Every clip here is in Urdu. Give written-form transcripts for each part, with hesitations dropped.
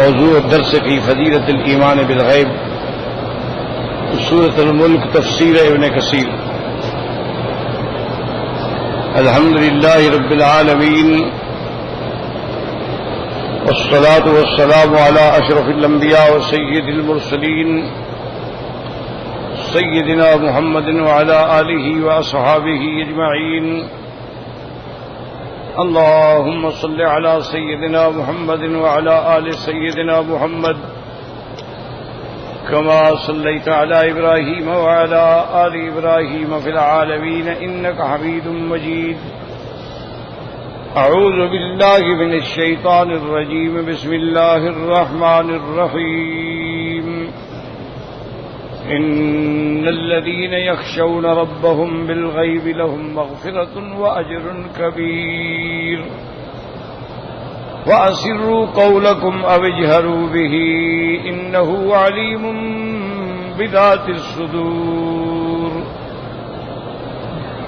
موضوع الدرس کی فضیلت الایمان بالغیب، سورۃ الملک، تفسیر ابن کثیر۔ الحمد للہ رب العالمین، والصلاة والسلام على اشرف الانبیاء وسید المرسلین سیدنا محمد وعلى آلہ واصحابہ اجمعین۔ اللهم صل على سيدنا محمد وعلى آل سيدنا محمد كما صليت على إبراهيم وعلى آل إبراهيم في العالمين إنك حميد مجيد۔ أعوذ بالله من الشيطان الرجيم، بسم الله الرحمن الرحيم۔ إن الذين يخشون ربهم بالغيب لهم مغفرة وأجر كبير۔ وأسروا قولكم أو اجهروا به إنه عليم بذات الصدور۔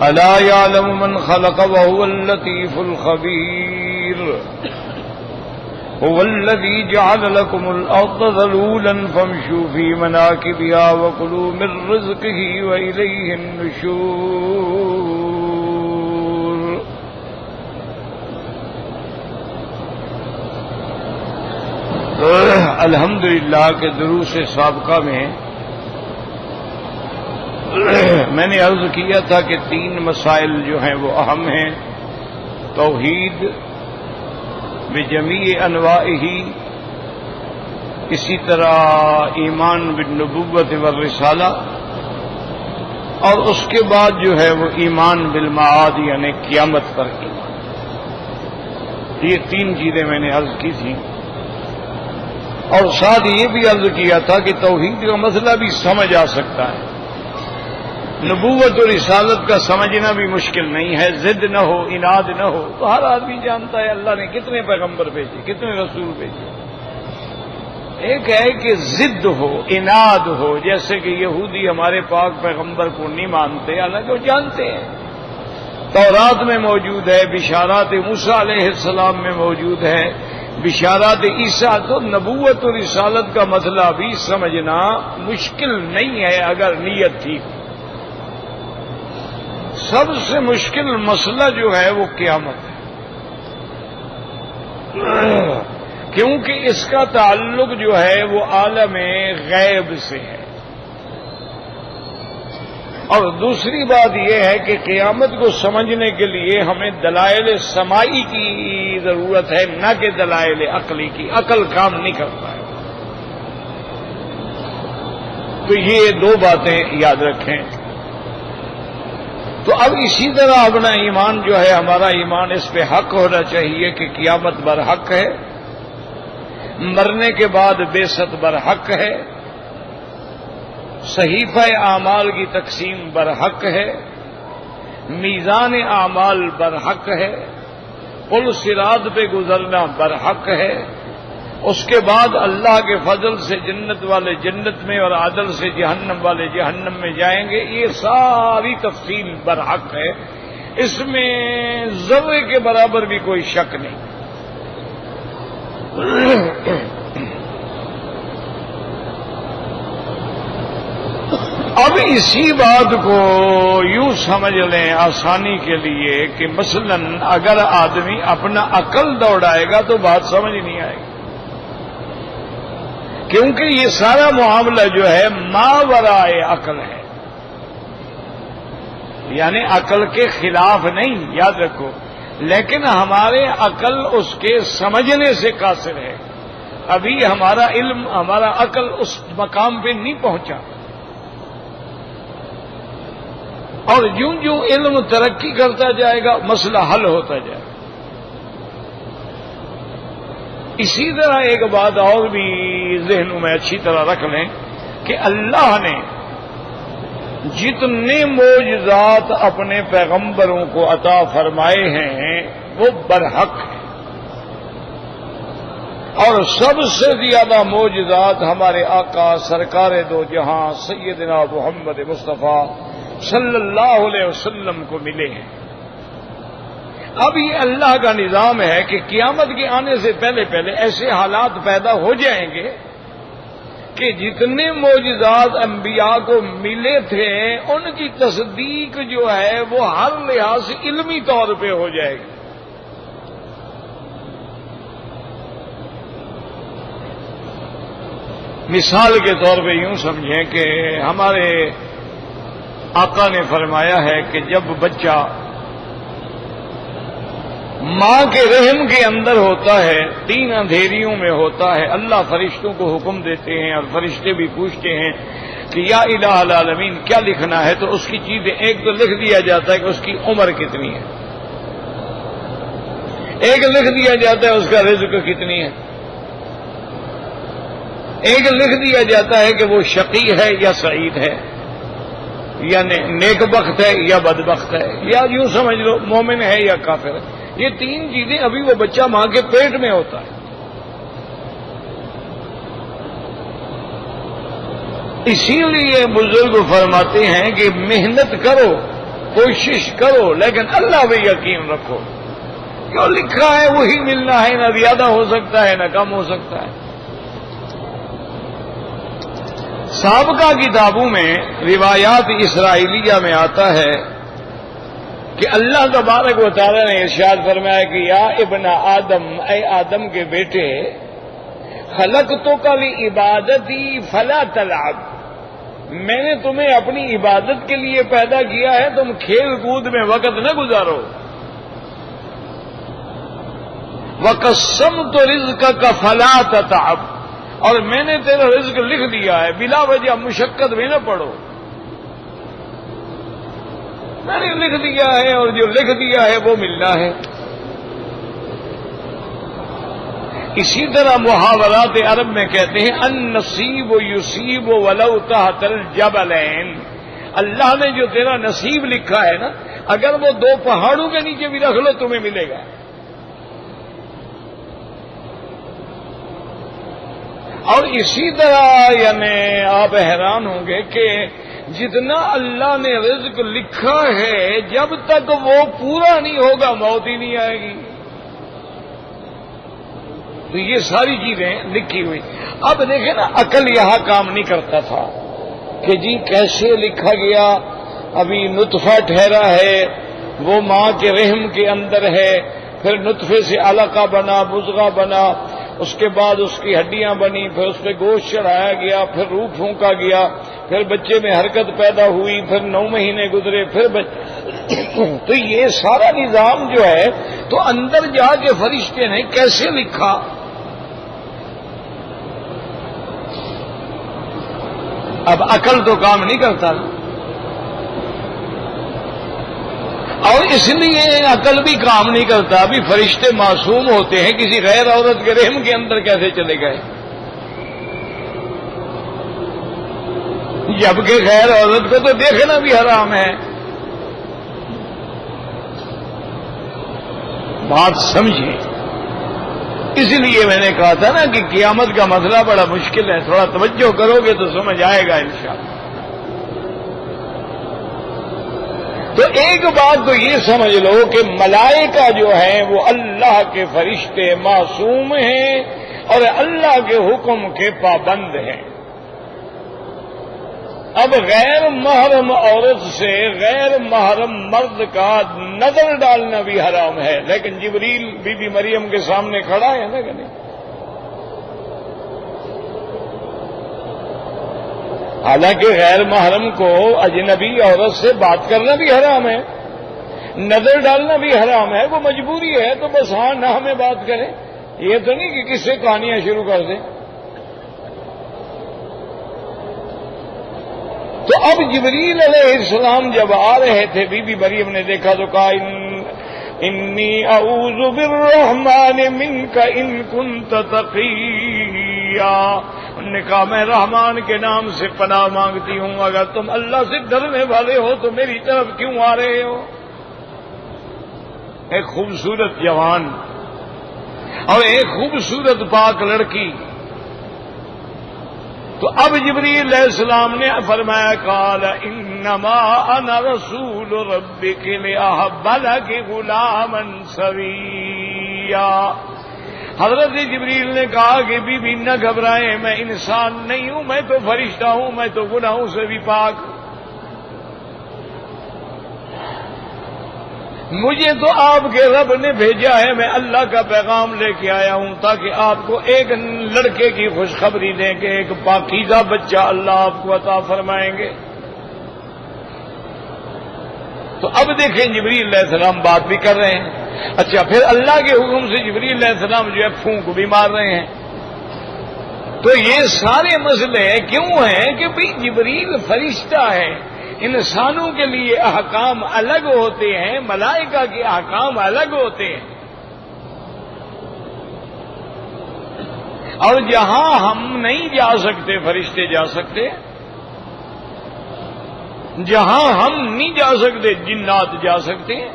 ألا يعلم من خلق وهو اللطيف الخبير۔ هو الذي جعل لكم الأرض ذلولا فامشوا في مناكبها وكلوا من رزقه وإليه النشور۔ الحمدللہ کے دروس سابقہ میں میں نے عرض کیا تھا کہ 3 مسائل جو ہیں وہ اہم ہیں: توحید بجمیع انواعہ، اسی طرح ایمان بالنبوت والرسالہ، اور اس کے بعد جو ہے وہ ایمان بالمعاد یعنی قیامت پر ایمان۔ یہ 3 چیزیں میں نے عرض کی تھیں، اور ساتھ یہ بھی عرض کیا تھا کہ توحید کا مسئلہ بھی سمجھ آ سکتا ہے، نبوت اور رسالت کا سمجھنا بھی مشکل نہیں ہے، ضد نہ ہو، اناد نہ ہو۔ تو ہر آدمی جانتا ہے اللہ نے کتنے پیغمبر بھیجے، کتنے رسول بھیجے۔ ایک ہے کہ ضد ہو، اناد ہو، جیسے کہ یہودی ہمارے پاک پیغمبر کو نہیں مانتے، حالانکہ وہ جانتے ہیں۔ تورات میں موجود ہے، بشارات موسیٰ علیہ السلام میں موجود ہے، بشارات عیسیٰ۔ تو نبوت اور رسالت کا مسئلہ بھی سمجھنا مشکل نہیں ہے اگر نیت ٹھیک ہو۔ سب سے مشکل مسئلہ جو ہے وہ قیامت ہے، کیونکہ اس کا تعلق جو ہے وہ عالم غیب سے ہے۔ اور دوسری بات یہ ہے کہ قیامت کو سمجھنے کے لیے ہمیں دلائل سمائی کی ضرورت ہے، نہ کہ دلائل عقلی کی۔ عقل کام نہیں کرتا ہے۔ تو یہ 2 باتیں یاد رکھیں۔ تو اب اسی طرح اپنا ایمان جو ہے، ہمارا ایمان اس پہ حق ہونا چاہیے کہ قیامت برحق ہے، مرنے کے بعد بعثت برحق ہے، صحیفہ اعمال کی تقسیم برحق ہے، میزان اعمال برحق ہے، پل صراط پہ گزرنا برحق ہے، اس کے بعد اللہ کے فضل سے جنت والے جنت میں اور عدل سے جہنم والے جہنم میں جائیں گے۔ یہ ساری تفصیل برحق ہے، اس میں ذرے کے برابر بھی کوئی شک نہیں۔ اب اسی بات کو یوں سمجھ لیں آسانی کے لیے کہ مثلا اگر آدمی اپنا عقل دوڑائے گا تو بات سمجھ نہیں آئے گی، کیونکہ یہ سارا معاملہ جو ہے ماورائے عقل ہے، یعنی عقل کے خلاف نہیں، یاد رکھو، لیکن ہمارے عقل اس کے سمجھنے سے قاصر ہے۔ ابھی ہمارا علم، ہمارا عقل اس مقام پہ نہیں پہنچا، اور جوں جوں علم ترقی کرتا جائے گا مسئلہ حل ہوتا جائے گا۔ اسی طرح ایک بات اور بھی ذہنوں میں اچھی طرح رکھ لیں کہ اللہ نے جتنے معجزات اپنے پیغمبروں کو عطا فرمائے ہیں وہ برحق ہیں، اور سب سے زیادہ معجزات ہمارے آقا سرکار دو جہاں سیدنا محمد مصطفیٰ صلی اللہ علیہ وسلم کو ملے ہیں۔ اب یہ اللہ کا نظام ہے کہ قیامت کے آنے سے پہلے پہلے ایسے حالات پیدا ہو جائیں گے کہ جتنے معجزات انبیاء کو ملے تھے ان کی تصدیق جو ہے وہ ہر لحاظ سے علمی طور پہ ہو جائے گی. مثال کے طور پہ یوں سمجھیں کہ ہمارے آقا نے فرمایا ہے کہ جب بچہ ماں کے رحم کے اندر ہوتا ہے 3 اندھیریوں میں ہوتا ہے اللہ فرشتوں کو حکم دیتے ہیں اور فرشتے بھی پوچھتے ہیں کہ یا الہ العالمین کیا لکھنا ہے, تو اس کی چیزیں ایک تو لکھ دیا جاتا ہے کہ اس کی عمر کتنی ہے, ایک لکھ دیا جاتا ہے اس کا رزق کتنی ہے, ایک لکھ دیا جاتا ہے کہ وہ شقی ہے یا سعید ہے, یا نیک بخت ہے یا بدبخت ہے, یا یوں سمجھ لو مومن ہے یا کافر ہے. یہ 3 چیزیں ابھی وہ بچہ ماں کے پیٹ میں ہوتا ہے. اسی لیے بزرگ فرماتے ہیں کہ محنت کرو, کوشش کرو, لیکن اللہ پہ یقین رکھو. جو لکھا ہے وہی ملنا ہے, نہ زیادہ ہو سکتا ہے نہ کم ہو سکتا ہے. سابقہ کتابوں میں روایات اسرائیلیہ میں آتا ہے کہ اللہ تبارک و تعالی نے ارشاد فرمایا کہ یا ابن آدم, اے آدم کے بیٹے, خلقتک لعبادتی فلا تلعب, میں نے تمہیں اپنی عبادت کے لیے پیدا کیا ہے, تم کھیل کود میں وقت نہ گزارو. وقسمت رزقک فلا تتعب, اور میں نے تیرا رزق لکھ دیا ہے, بلا وجہ مشقت میں نہ پڑو. میں نے لکھ دیا ہے اور جو لکھ دیا ہے وہ ملنا ہے. اسی طرح محاورات عرب میں کہتے ہیں النصیب یصیب ولو تحت الجبلین, اللہ نے جو تیرا نصیب لکھا ہے نا, اگر وہ 2 پہاڑوں کے نیچے بھی رکھ لو تمہیں ملے گا. اور اسی طرح یعنی آپ حیران ہوں گے کہ جتنا اللہ نے رزق لکھا ہے جب تک وہ پورا نہیں ہوگا موت ہی نہیں آئے گی. تو یہ ساری چیزیں لکھی ہوئی. اب دیکھیں نا, عقل یہاں کام نہیں کرتا تھا کہ جی کیسے لکھا گیا, ابھی نطفہ ٹھہرا ہے, وہ ماں کے رحم کے اندر ہے, پھر نطفے سے علقہ بنا, مضغہ بنا, اس کے بعد اس کی ہڈیاں بنی, پھر اس پہ گوشت چڑھایا گیا, پھر روح پھونکا گیا, پھر بچے میں حرکت پیدا ہوئی, پھر 9 مہینے گزرے, پھر تو یہ سارا نظام جو ہے تو اندر جا کے فرشتے نے کیسے لکھا. اب عقل تو کام نہیں کرتا, اور اس لیے عقل بھی کام نہیں کرتا. ابھی فرشتے معصوم ہوتے ہیں, کسی غیر عورت کے رحم کے اندر کیسے چلے گئے, جبکہ غیر عورت کو تو دیکھنا بھی حرام ہے. بات سمجھیں. اس لیے میں نے کہا تھا نا کہ قیامت کا مسئلہ بڑا مشکل ہے, تھوڑا توجہ کرو گے تو سمجھ آئے گا انشاءاللہ. تو ایک بات تو یہ سمجھ لو کہ ملائکہ جو ہیں وہ اللہ کے فرشتے معصوم ہیں اور اللہ کے حکم کے پابند ہیں. اب غیر محرم عورت سے غیر محرم مرد کا نظر ڈالنا بھی حرام ہے, لیکن جبریل بی بی مریم کے سامنے کھڑا ہے نا کہ نہیں. حالانکہ غیر محرم کو اجنبی عورت سے بات کرنا بھی حرام ہے, نظر ڈالنا بھی حرام ہے. وہ مجبوری ہے تو بس ہاں نہ ہمیں بات کریں, یہ تو نہیں کہ کس سے کہانیاں شروع کر دیں. تو اب جبریل علیہ السلام جب آ رہے تھے, بی بی مریم نے دیکھا تو کہا انی اعوذ بالرحمن منک ان کنت تقیا. انہوں نے کہا میں رحمان کے نام سے پناہ مانگتی ہوں, اگر تم اللہ سے ڈرنے والے ہو تو میری طرف کیوں آ رہے ہو. ایک خوبصورت جوان اور ایک خوبصورت پاک لڑکی. تو اب جبریل علیہ السلام نے فرمایا قال ان انما انا رسول ربک لأہب لک غلاما سویا. حضرت جبریل نے کہا کہ بی بی نہ گھبرائیں، میں انسان نہیں ہوں، میں تو فرشتہ ہوں، میں تو گناہوں سے بھی پاک ہوں. مجھے تو آپ کے رب نے بھیجا ہے، میں اللہ کا پیغام لے کے آیا ہوں تاکہ آپ کو ایک لڑکے کی خوشخبری دیں کہ ایک پاکیزہ بچہ اللہ آپ کو عطا فرمائیں گے. تو اب دیکھیں جبریل علیہ السلام بات بھی کر رہے ہیں. اچھا، پھر اللہ کے حکم سے جبریل علیہ السلام جو ہے پھونک بھی مار رہے ہیں. تو یہ سارے مسئلے کیوں ہیں کہ بھئی جبریل فرشتہ ہے، انسانوں کے لیے احکام الگ ہوتے ہیں، ملائکہ کے احکام الگ ہوتے ہیں. اور جہاں ہم نہیں جا سکتے فرشتے جا سکتے، جہاں ہم نہیں جا سکتے جنات جا سکتے ہیں.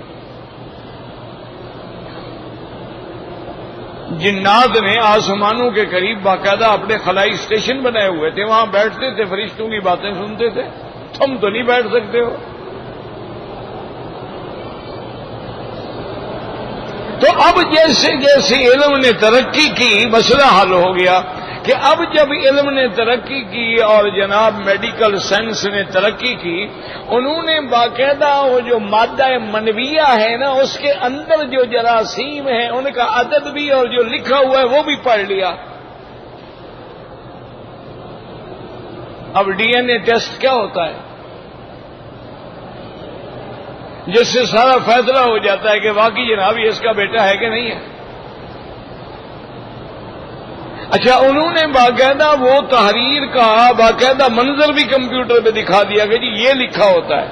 جنات نے آسمانوں کے قریب باقاعدہ اپنے خلائی اسٹیشن بنائے ہوئے تھے، وہاں بیٹھتے تھے، فرشتوں کی باتیں سنتے تھے. تم تو نہیں بیٹھ سکتے ہو. تو اب جیسے جیسے علم نے ترقی کی مسئلہ حل ہو گیا کہ اب جب علم نے ترقی کی اور جناب میڈیکل سائنس نے ترقی کی، انہوں نے باقاعدہ وہ جو مادہ منویہ ہے نا، اس کے اندر جو جراثیم ہیں ان کا عدد بھی اور جو لکھا ہوا ہے وہ بھی پڑھ لیا. اب ڈی این اے ٹیسٹ کیا ہوتا ہے جس سے سارا فیصلہ ہو جاتا ہے کہ واقعی جناب یہ اس کا بیٹا ہے کہ نہیں ہے. اچھا، انہوں نے باقاعدہ وہ تحریر کا باقاعدہ منظر بھی کمپیوٹر پہ دکھا دیا کہ جی یہ لکھا ہوتا ہے،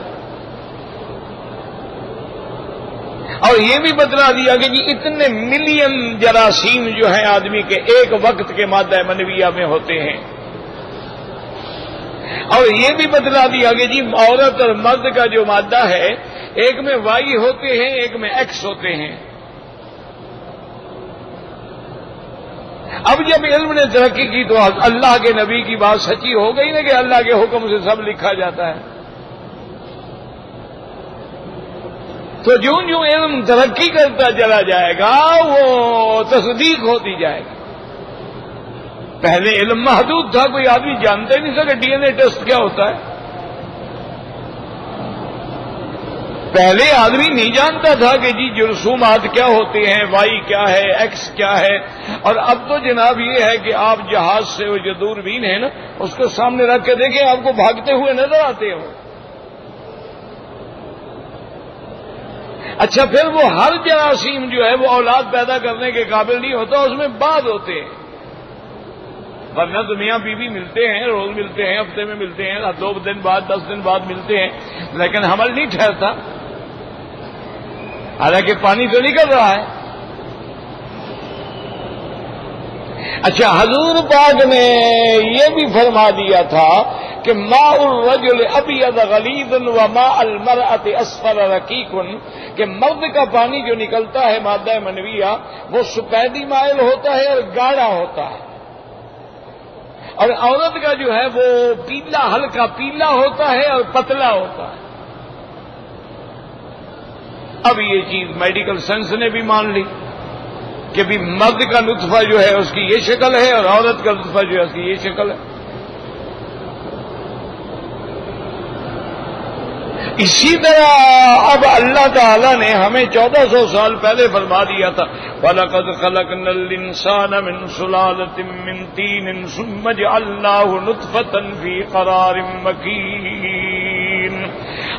اور یہ بھی بتلا دیا کہ جی اتنے ملین جراثیم جو ہیں آدمی کے ایک وقت کے مادہ منویہ میں ہوتے ہیں. اور یہ بھی بتلا دیا کہ جی عورت اور مرد کا جو مادہ ہے ایک میں وائی ہوتے ہیں، ایک میں ایکس ہوتے ہیں. اب جب علم نے ترقی کی تو اللہ کے نبی کی بات سچی ہو گئی نا کہ اللہ کے حکم سے سب لکھا جاتا ہے. تو جو جو علم ترقی کرتا چلا جائے گا وہ تصدیق ہوتی جائے گی. پہلے علم محدود تھا، کوئی آدمی جانتا ہی نہیں تھا کہ ڈی این اے ٹیسٹ کیا ہوتا ہے. پہلے آدمی نہیں جانتا تھا کہ جی جرثومات کیا ہوتے ہیں، وائی کیا ہے، ایکس کیا ہے. اور اب تو جناب یہ ہے کہ آپ جہاز سے وہ جو دوربین ہے نا اس کو سامنے رکھ کے دیکھیں، آپ کو بھاگتے ہوئے نظر آتے ہو. اچھا، پھر وہ ہر جراثیم جو ہے وہ اولاد پیدا کرنے کے قابل نہیں ہوتا، اس میں بعد ہوتے ہیں. ورنہ تو میاں بیوی ملتے ہیں، روز ملتے ہیں، ہفتے میں ملتے ہیں، 2 دن بعد 10 دن بعد ملتے ہیں، لیکن حمل نہیں ٹھہرتا. حالانکہ پانی تو نکل رہا ہے. اچھا، حضور پاک نے یہ بھی فرما دیا تھا کہ ماء الرجل ابیض غلیظ وماء المرأة اصفر رقیق، کہ مرد کا پانی جو نکلتا ہے مادہ منویہ وہ سفیدی مائل ہوتا ہے اور گاڑھا ہوتا ہے، اور عورت کا جو ہے وہ پیلا ہلکا پیلا ہوتا ہے اور پتلا ہوتا ہے. اب یہ چیز میڈیکل سائنس نے بھی مان لی کہ بھی مرد کا نطفہ جو ہے اس کی یہ شکل ہے اور عورت کا نطفہ جو ہے اس کی یہ شکل ہے. اسی طرح اب اللہ تعالی نے ہمیں 1400 سال پہلے فرما دیا تھا وَلَقَدْ خَلَقْنَا الْإِنسَانَ مِنْ سُلَالَةٍ مِّن طِينٍ ثُمَّ جَعَلْنَاهُ نُطْفَةً فِي قَرَارٍ مَّكِينٍ.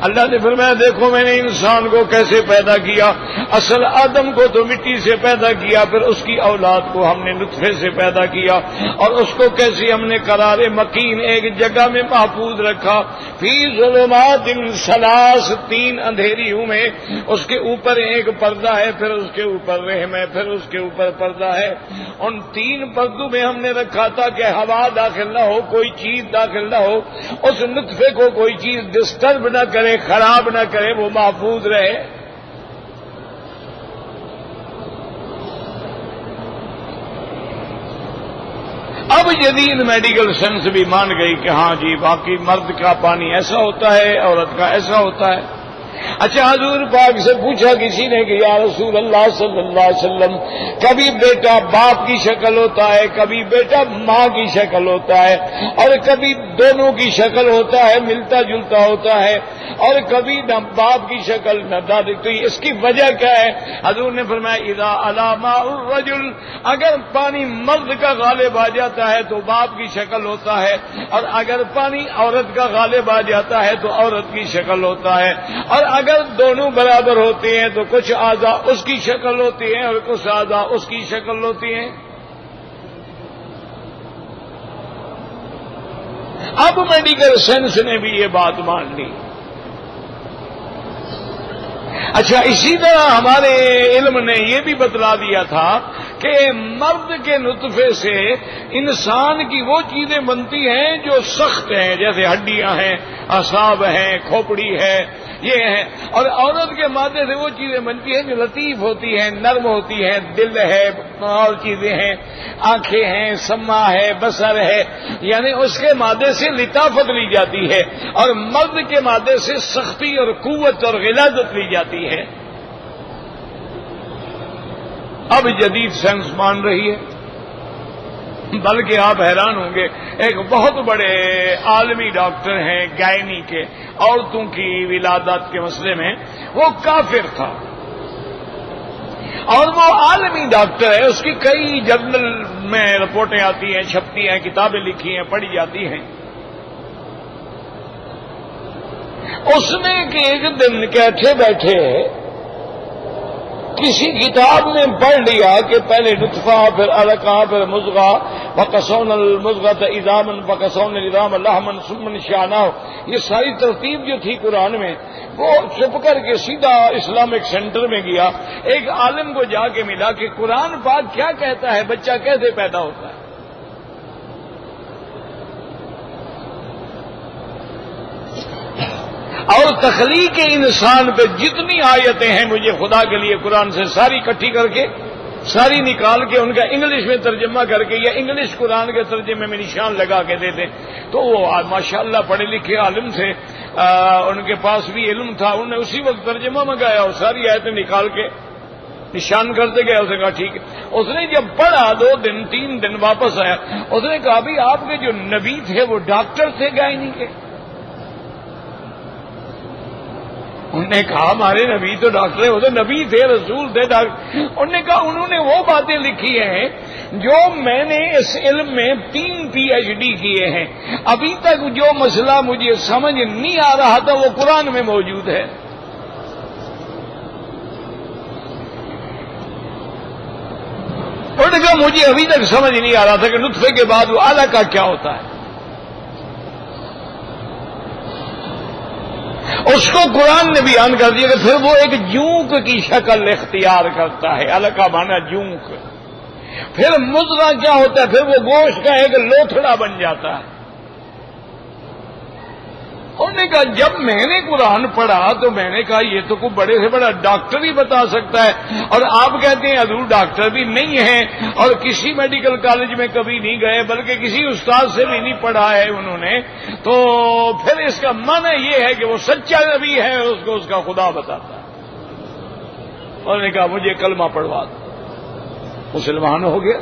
اللہ نے فرمایا دیکھو میں نے انسان کو کیسے پیدا کیا. اصل آدم کو تو مٹی سے پیدا کیا، پھر اس کی اولاد کو ہم نے نطفے سے پیدا کیا، اور اس کو کیسے ہم نے قرار مکین ایک جگہ میں محفوظ رکھا. فی ظلمات ثلاث، 3 اندھیریوں میں، اس کے اوپر ایک پردہ ہے، پھر اس کے اوپر رحم ہے، پھر اس کے اوپر پردہ ہے. ان 3 پردوں میں ہم نے رکھا تھا کہ ہوا داخل نہ ہو، کوئی چیز داخل نہ ہو، اس نطفے کو کوئی چیز ڈسٹرب نہ کرے، خراب نہ کرے، وہ محفوظ رہے. اب جدید میڈیکل سائنس بھی مان گئی کہ ہاں جی باقی مرد کا پانی ایسا ہوتا ہے، عورت کا ایسا ہوتا ہے۔ اچھا حضور پاک سے پوچھا کسی نے کہ یا رسول اللہ صلی اللہ علیہ وسلم، کبھی بیٹا باپ کی شکل ہوتا ہے، کبھی بیٹا ماں کی شکل ہوتا ہے، اور کبھی دونوں کی شکل ہوتا ہے، ملتا جلتا ہوتا ہے، اور کبھی نہ باپ کی شکل نہ دادی، تو اس کی وجہ کیا ہے؟ حضور نے فرمایا اذا علی ماء الرجل، اگر پانی مرد کا غالب آ جاتا ہے تو باپ کی شکل ہوتا ہے، اور اگر پانی عورت کا غالب آ جاتا ہے تو عورت کی شکل ہوتا ہے، اور اگر دونوں برابر ہوتے ہیں تو کچھ اعضاء اس کی شکل ہوتی ہیں اور کچھ اعضاء اس کی شکل ہوتی ہیں۔ اب میڈیکل سائنس نے بھی یہ بات مان لی۔ اچھا اسی طرح ہمارے علم نے یہ بھی بتلا دیا تھا کہ مرد کے نطفے سے انسان کی وہ چیزیں بنتی ہیں جو سخت ہیں، جیسے ہڈیاں ہیں، اعصاب ہیں، کھوپڑی ہے، یہ ہے، اور عورت کے مادے سے وہ چیزیں بنتی ہیں جو لطیف ہوتی ہیں، نرم ہوتی ہیں، دل ہے اور چیزیں ہیں، آنکھیں ہیں، سما ہے، بصر ہے، یعنی اس کے مادے سے لطافت لی جاتی ہے، اور مرد کے مادے سے سختی اور قوت اور غلاظت لی جاتی ہے۔ اب جدید سائنس مان رہی ہے، بلکہ آپ حیران ہوں گے، ایک بہت بڑے عالمی ڈاکٹر ہیں گائنی کے، عورتوں کی ولادت کے مسئلے میں، وہ کافر تھا، اور وہ عالمی ڈاکٹر ہے، اس کی کئی جرنل میں رپورٹیں آتی ہیں، چھپتی ہیں، کتابیں لکھی ہیں، پڑھی جاتی ہیں۔ اس نے کہ ایک دن بیٹھے بیٹھے کسی کتاب میں پڑھ لیا کہ پہلے نطفہ، پھر علقہ، پھر مضغہ، فکسون المضغۃ عظاما فکسون العظام لحما ثم انشأناہ، یہ ساری ترتیب جو تھی قرآن میں، وہ چھپ کر کے سیدھا اسلامک سینٹر میں گیا، ایک عالم کو جا کے ملا کہ قرآن پاک کیا کہتا ہے، بچہ کیسے پیدا ہوتا ہے۔ اور تخلیق انسان پہ جتنی آیتیں ہیں، مجھے خدا کے لیے قرآن سے ساری اکٹھی کر کے، ساری نکال کے، ان کا انگلش میں ترجمہ کر کے یا انگلش قرآن کے ترجمے میں نشان لگا کے دے دیں، تو وہ ماشاءاللہ پڑھے لکھے عالم تھے، ان کے پاس بھی علم تھا، انہوں نے اسی وقت ترجمہ منگایا اور ساری آیتیں نکال کے نشان کرتے گئے۔ اس نے کہا ٹھیک ہے۔ اس نے جب پڑھا 2 دن 3 دن واپس آیا، اس نے کہا بھی آپ کے جو نبی تھے وہ ڈاکٹر تھے گائنی کے؟ انہوں نے کہا ہمارے نبی تو ڈاکٹر ہے، وہ تو نبی تھے، رسول تھے، ڈاکٹر۔ انہوں نے کہا انہوں نے وہ باتیں لکھی ہیں جو میں نے اس علم میں 3 PhD کیے ہیں، ابھی تک جو مسئلہ مجھے سمجھ نہیں آ رہا تھا وہ قرآن میں موجود ہے۔ انہوں نے کہا مجھے ابھی تک سمجھ نہیں آ رہا تھا کہ نطفے کے بعد وہ علقہ کیا ہوتا ہے۔ اس کو قرآن نے بیان کر دیا کہ پھر وہ ایک جونک کی شکل اختیار کرتا ہے، علقہ مانا جونک۔ پھر مضغہ کیا ہوتا ہے؟ پھر وہ گوشت کا ایک لوتھڑا بن جاتا ہے۔ انہوں نے کہا جب میں نے قرآن پڑھا تو میں نے کہا یہ تو کوئی بڑے سے بڑا ڈاکٹر ہی بتا سکتا ہے، اور آپ کہتے ہیں حضور ڈاکٹر بھی نہیں ہیں اور کسی میڈیکل کالج میں کبھی نہیں گئے، بلکہ کسی استاد سے بھی نہیں پڑھا ہے انہوں نے، تو پھر اس کا معنی یہ ہے کہ وہ سچا نبی ہے، اس کو اس کا خدا بتاتا ہے۔ انہوں نے کہا مجھے کلمہ پڑھوا دو، مسلمان ہو گیا۔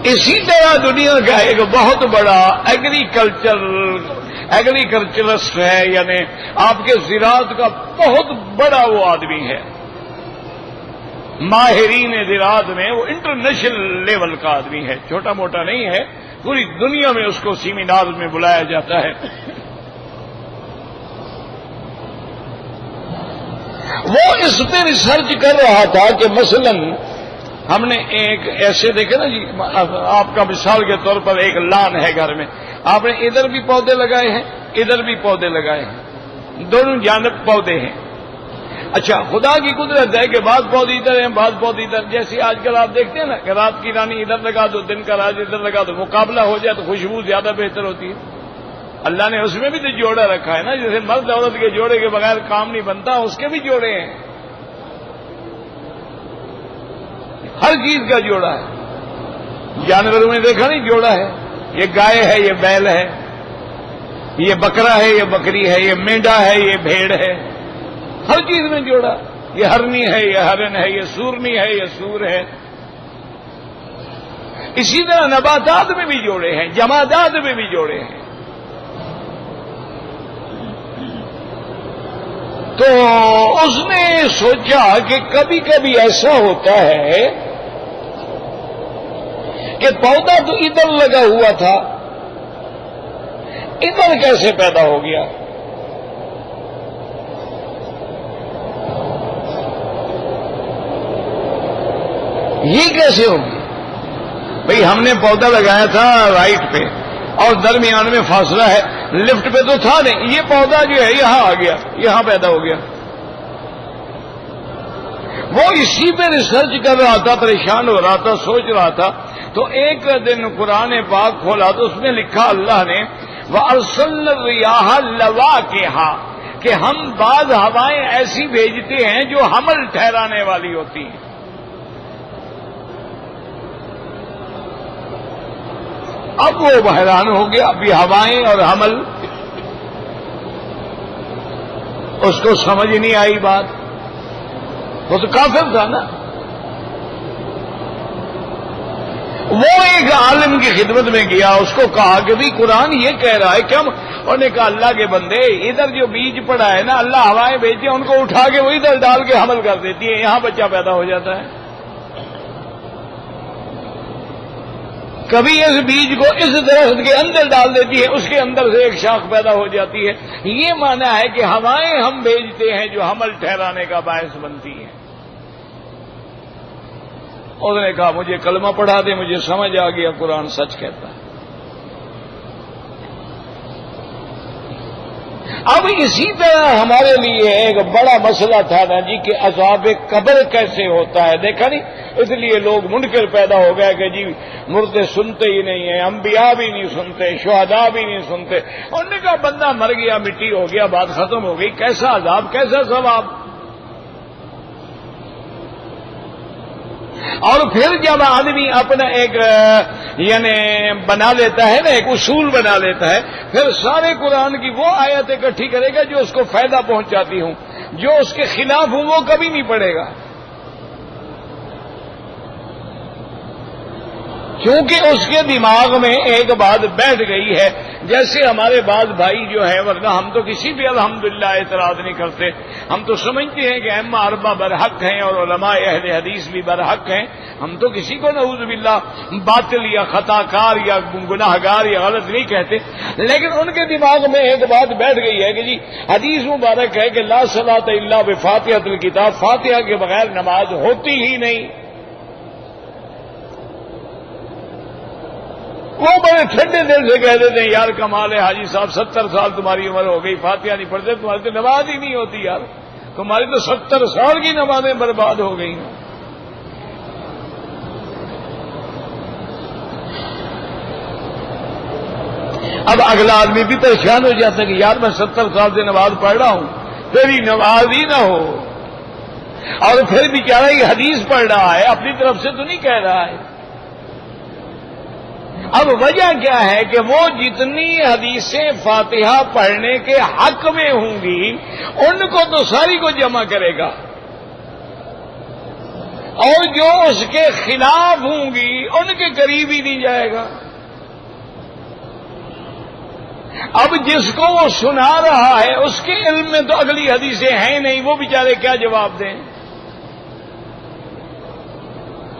اسی طرح دنیا کا ایک بہت بڑا ایگریکلچرسٹ ہے، یعنی آپ کے زراعت کا بہت بڑا وہ آدمی ہے، ماہرین زراعت میں وہ انٹرنیشنل لیول کا آدمی ہے، چھوٹا موٹا نہیں ہے، پوری دنیا میں اس کو سیمینار میں بلایا جاتا ہے۔ وہ اس پہ ریسرچ کر رہا تھا کہ مثلاً ہم نے ایک ایسے دیکھے نا جی، آپ کا مثال کے طور پر ایک لان ہے گھر میں، آپ نے ادھر بھی پودے لگائے ہیں، ادھر بھی پودے لگائے ہیں، دونوں جانب پودے ہیں۔ اچھا خدا کی قدرت ہے کہ بعض پودے ادھر ہیں، بعض پودے ادھر، جیسے آج کل آپ دیکھتے ہیں نا کہ رات کی رانی ادھر لگا دو، دن کا راج ادھر لگا دو، مقابلہ ہو جائے تو خوشبو زیادہ بہتر ہوتی ہے۔ اللہ نے اس میں بھی تو جوڑا رکھا ہے نا، جیسے مرد عورت کے جوڑے کے بغیر کام نہیں بنتا، اس کے بھی جوڑے ہیں۔ ہر چیز کا جوڑا ہے. جانوروں میں دیکھا نہیں جوڑا ہے، یہ گائے ہے، یہ بیل ہے، یہ بکرا ہے، یہ بکری ہے، یہ مینڈا ہے، یہ بھیڑ ہے. ہر چیز میں جوڑا. یہ ہرنی ہے، یہ ہرن ہے، یہ سورنی ہے، یہ سور ہے. اسی طرح نباتات میں بھی جوڑے ہیں، جمادات میں بھی جوڑے ہیں. تو اس نے سوچا کہ کبھی کبھی ایسا ہوتا ہے کہ پودا تو ادھر لگا ہوا تھا، ادھر کیسے پیدا ہو گیا؟ یہ کیسے ہو گیا؟ بھئی ہم نے پودا لگایا تھا رائٹ پہ اور درمیان میں فاصلہ ہے، لیفٹ پہ تو تھا نہیں. یہ پودا جو ہے یہاں آ گیا، یہاں پیدا ہو گیا. وہ اسی پہ ریسرچ کر رہا تھا، پریشان ہو رہا تھا، سوچ رہا تھا. تو ایک دن قرآن پاک کھولا تو اس میں لکھا اللہ نے وَأَرْسَلْنَا الرِّيَاحَ لَوَاقِحَ، کہ ہم بعض ہوائیں ایسی بھیجتے ہیں جو حمل ٹھہرانے والی ہوتی ہیں. اب وہ حیران ہو گیا. اب یہ ہوائیں اور حمل اس کو سمجھ نہیں آئی بات. وہ تو کافر تھا نا. وہ ایک عالم کی خدمت میں گیا، اس کو کہا کہ بھی قرآن یہ کہہ رہا ہے کہ ہم، انہوں نے کہا اللہ کے بندے ادھر جو بیج پڑا ہے نا، اللہ ہوائیں بھیجتی ہیں ان کو اٹھا کے وہ ادھر ڈال کے حمل کر دیتی ہے، یہاں بچہ پیدا ہو جاتا ہے. کبھی اس بیج کو اس درخت کے اندر ڈال دیتی ہے، اس کے اندر سے ایک شاخ پیدا ہو جاتی ہے. یہ معنی ہے کہ ہوائیں ہم بھیجتے ہیں جو حمل ٹھہرانے کا باعث بنتی ہیں. انہوں نے کہا مجھے کلمہ پڑھا دے، مجھے سمجھ آ گیا قرآن سچ کہتا ہے. اب اسی طرح ہمارے لیے ایک بڑا مسئلہ تھا نا جی کہ عذاب قبر کیسے ہوتا ہے. دیکھا نہیں، اس لیے لوگ منکر پیدا ہو گئے کہ جی مردے سنتے ہی نہیں ہیں، انبیاء بھی نہیں سنتے، شہداء بھی نہیں سنتے. انہوں نے کہا بندہ مر گیا، مٹی ہو گیا، بات ختم ہو گئی، کیسا عذاب، کیسا ثواب. اور پھر جب آدمی اپنا ایک یعنی بنا لیتا ہے نا، ایک اصول بنا لیتا ہے، پھر سارے قرآن کی وہ آیت اکٹھی کرے گا جو اس کو فائدہ پہنچاتی ہوں، جو اس کے خلاف ہوں وہ کبھی نہیں پڑے گا. کیونکہ اس کے دماغ میں ایک بات بیٹھ گئی ہے. جیسے ہمارے بعض بھائی جو ہے، ورنہ ہم تو کسی بھی الحمدللہ اعتراض نہیں کرتے، ہم تو سمجھتے ہیں کہ ائمہ اربعہ برحق ہیں اور علماء اہل حدیث بھی برحق ہیں. ہم تو کسی کو نعوذ باللہ باطل یا خطا کار یا گناہ گار یا غلط نہیں کہتے. لیکن ان کے دماغ میں ایک بات بیٹھ گئی ہے کہ جی حدیث مبارک ہے کہ لا صلاۃ الا بفاتحۃ الکتاب، فاتحہ کے بغیر نماز ہوتی ہی نہیں. وہ بڑے ٹھنڈے دل سے کہہ دیتے ہیں یار کمال ہے حاجی صاحب، 70 سال تمہاری عمر ہو گئی، فاتحہ نہیں پڑھتے، تمہاری تو نماز ہی نہیں ہوتی یار، تمہاری تو 70 سال کی نمازیں برباد ہو گئی. اب اگلا آدمی بھی پریشان ہو جاتا ہے کہ یار میں 70 سال سے نماز پڑھ رہا ہوں، تیری نماز ہی نہ ہو. اور پھر بھی کہہ رہا ہے یہ حدیث پڑھ رہا ہے، اپنی طرف سے تو نہیں کہہ رہا ہے. اب وجہ کیا ہے کہ وہ جتنی حدیثیں فاتحہ پڑھنے کے حق میں ہوں گی ان کو تو ساری کو جمع کرے گا، اور جو اس کے خلاف ہوں گی ان کے قریب ہی نہیں جائے گا. اب جس کو وہ سنا رہا ہے اس کے علم میں تو اگلی حدیثیں ہیں نہیں، وہ بیچارے کیا جواب دیں.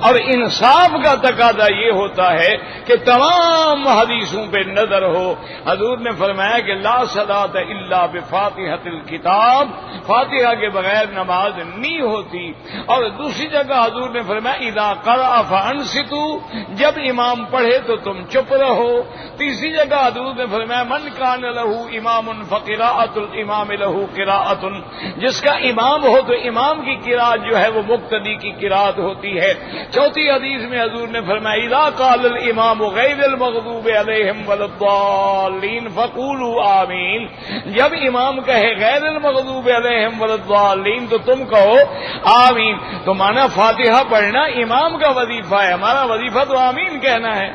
اور انصاف کا تقاضا یہ ہوتا ہے کہ تمام حدیثوں پہ نظر ہو. حضور نے فرمایا کہ لا صلاۃ الا بفاتحۃ الکتاب، فاتحہ کے بغیر نماز نہیں ہوتی. اور دوسری جگہ حضور نے فرمایا اذا قرأ فانصتوا، جب امام پڑھے تو تم چپ رہو. تیسری جگہ حضور نے فرمایا من کان لہ امام فقراءۃ الامام لہ قراءۃ، جس کا امام ہو تو امام کی قراءت جو ہے وہ مقتدی کی قراءت ہوتی ہے. چوتھی حدیث میں حضور نے فرمایا اذا قال الامام غیر المغضوب علیہم ولا الضالین فقولوا آمین، جب امام کہے غیر المغضوب علیہم ولا الضالین تو تم کہو آمین۔ تو مانا فاتحہ پڑھنا امام کا وظیفہ ہے، ہمارا وظیفہ تو آمین کہنا ہے۔